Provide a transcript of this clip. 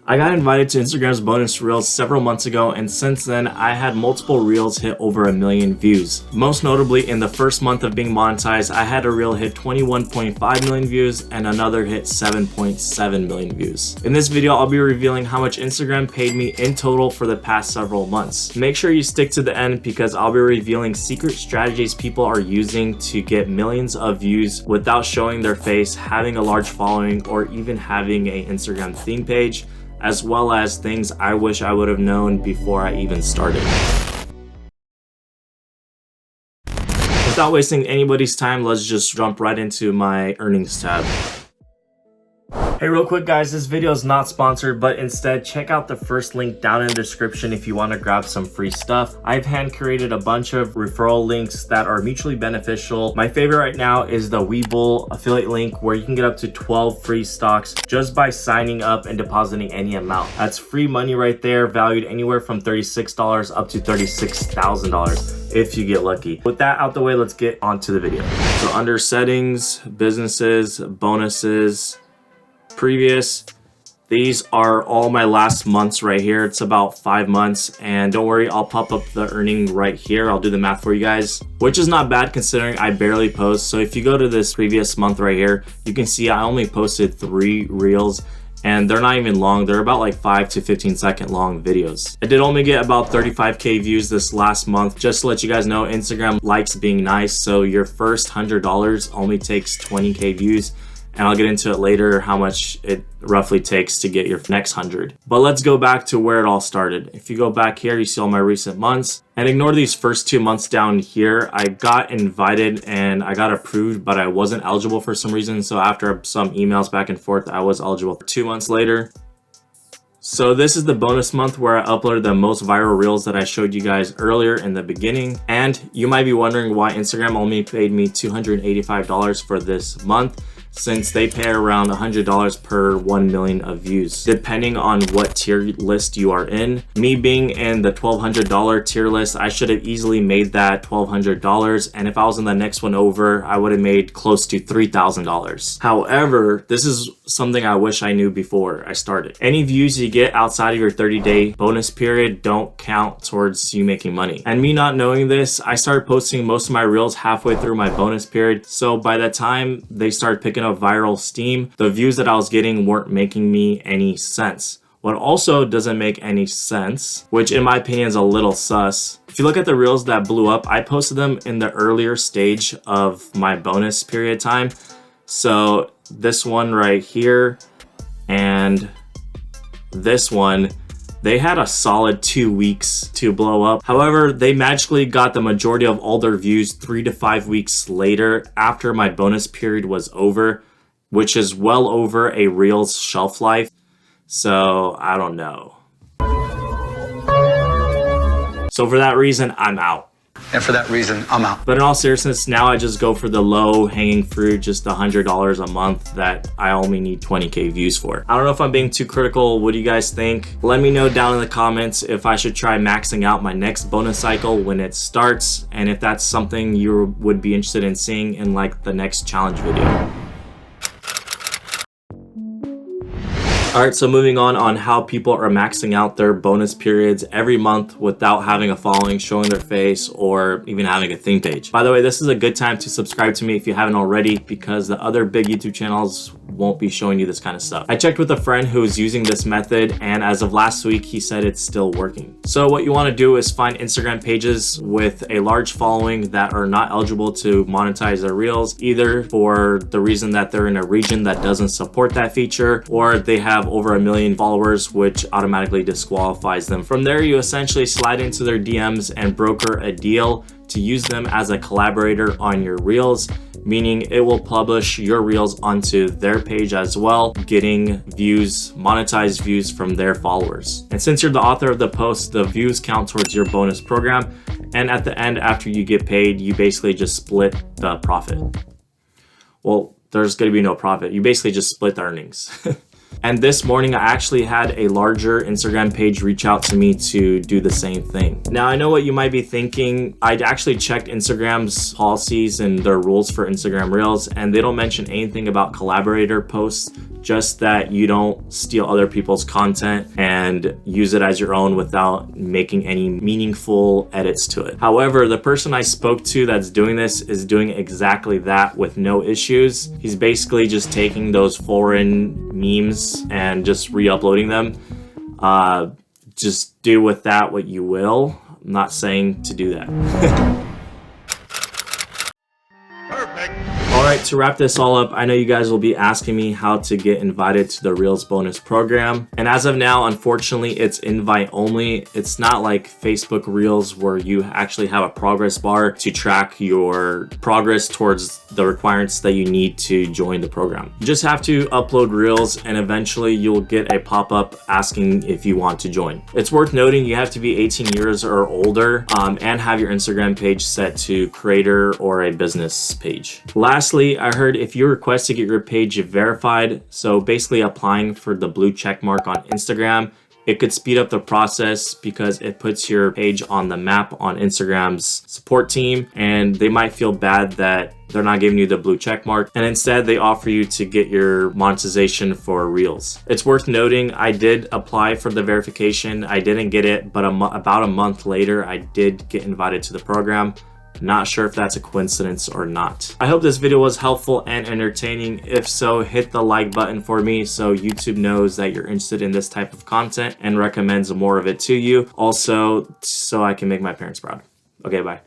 I got invited to Instagram's bonus reels several months ago, and since then I had multiple reels hit over 1 million views. Most notably, in the first month of being monetized, I had a reel hit 21.5 million views and another hit 7.7 million views. In this video, I'll be revealing how much Instagram paid me in total for the past several months. Make sure you stick to the end because I'll be revealing secret strategies people are using to get millions of views without showing their face, having a large following, or even having an Instagram theme page, as well as things I wish I would have known before I even started. Without wasting anybody's time, let's just jump right into my earnings tab. Hey, real quick guys, this video is not sponsored, but instead check out the first link down in the description if you want to grab some free stuff. I've hand created a bunch of referral links that are mutually beneficial. My favorite right now is the Webull affiliate link, where you can get up to 12 free stocks just by signing up and depositing any amount. That's free money right there, valued anywhere from $36 up to $36,000 if you get lucky. With that out the way, let's get onto the video. So under settings, businesses, bonuses, previous, these are all my last months right here. It's about 5 months, and don't worry, I'll pop up the earning right here. I'll do the math for you guys, which is not bad considering I barely post. So if you go to this previous month right here, you can see I only posted 3 reels, and they're not even long. They're about like 5 to 15 second long videos. I did only get about 35k views this last month. Just to let you guys know, Instagram likes being nice, so your first $100 only takes 20k views. And I'll get into it later how much it roughly takes to get your next 100. But let's go back to where it all started. If you go back here, you see all my recent months, and ignore these first 2 months down here. I got invited and I got approved, but I wasn't eligible for some reason. So after some emails back and forth, I was eligible 2 months later. So this is the bonus month where I uploaded the most viral reels that I showed you guys earlier in the beginning. And you might be wondering why Instagram only paid me $285 for this month, since they pay around $100 per 1 million of views, depending on what tier list you are in. Me being in the $1,200 tier list, I should have easily made that $1,200, and if I was in the next one over, I would have made close to $3,000. However, this is something I wish I knew before I started. Any views you get outside of your 30-day bonus period don't count towards you making money. And me not knowing this, I started posting most of my reels halfway through my bonus period, so by the time they started picking up viral steam, the views that I was getting weren't making me any sense. What also doesn't make any sense, which in my opinion is a little sus, if you look at the reels that blew up, I posted them in the earlier stage of my bonus period time. So this one right here and this one, they had a solid 2 weeks to blow up. However, they magically got the majority of all their views 3 to 5 weeks later after my bonus period was over, which is well over a reel's shelf life. So I don't know. So for that reason, I'm out. And for that reason, I'm out. But in all seriousness, now I just go for the low hanging fruit, just $100 a month that I only need 20k views for. I don't know if I'm being too critical. What do you guys think? Let me know down in the comments if I should try maxing out my next bonus cycle when it starts, and if that's something you would be interested in seeing in like the next challenge video. Alright, so moving on how people are maxing out their bonus periods every month without having a following, showing their face, or even having a theme page. By the way, this is a good time to subscribe to me if you haven't already, because the other big YouTube channels won't be showing you this kind of stuff. I checked with a friend who is using this method, and as of last week, he said it's still working. So what you want to do is find Instagram pages with a large following that are not eligible to monetize their reels, either for the reason that they're in a region that doesn't support that feature, or they have over 1 million followers, which automatically disqualifies them. From there, you essentially slide into their DMs and broker a deal to use them as a collaborator on your reels, meaning it will publish your reels onto their page as well, getting views, monetized views from their followers. And since you're the author of the post, the views count towards your bonus program, and at the end, after you get paid, you basically just split the profit. Well, there's going to be no profit. You basically just split the earnings. And this morning, I actually had a larger Instagram page reach out to me to do the same thing. Now, I know what you might be thinking. I'd actually checked Instagram's policies and their rules for Instagram Reels, and they don't mention anything about collaborator posts just that you don't steal other people's content and use it as your own without making any meaningful edits to it. However, the person I spoke to that's doing this is doing exactly that with no issues. He's basically just taking those foreign memes and just re-uploading them. Just do with that what you will. I'm not saying to do that. Alright, to wrap this all up, I know you guys will be asking me how to get invited to the Reels bonus program. And as of now, unfortunately, it's invite only. It's not like Facebook Reels where you actually have a progress bar to track your progress towards the requirements that you need to join the program. You just have to upload Reels and eventually you'll get a pop-up asking if you want to join. It's worth noting you have to be 18 years or older and have your Instagram page set to creator or a business page. Lastly, I heard if you request to get your page verified, so basically applying for the blue check mark on Instagram, it could speed up the process because it puts your page on the map on Instagram's support team, and they might feel bad that they're not giving you the blue check mark, and instead they offer you to get your monetization for Reels. It's worth noting I did apply for the verification. I didn't get it, but about a month later I did get invited to the program. Not sure if that's a coincidence or not. I hope this video was helpful and entertaining. If so, hit the like button for me so YouTube knows that you're interested in this type of content and recommends more of it to you. Also, so I can make my parents proud. Okay, bye.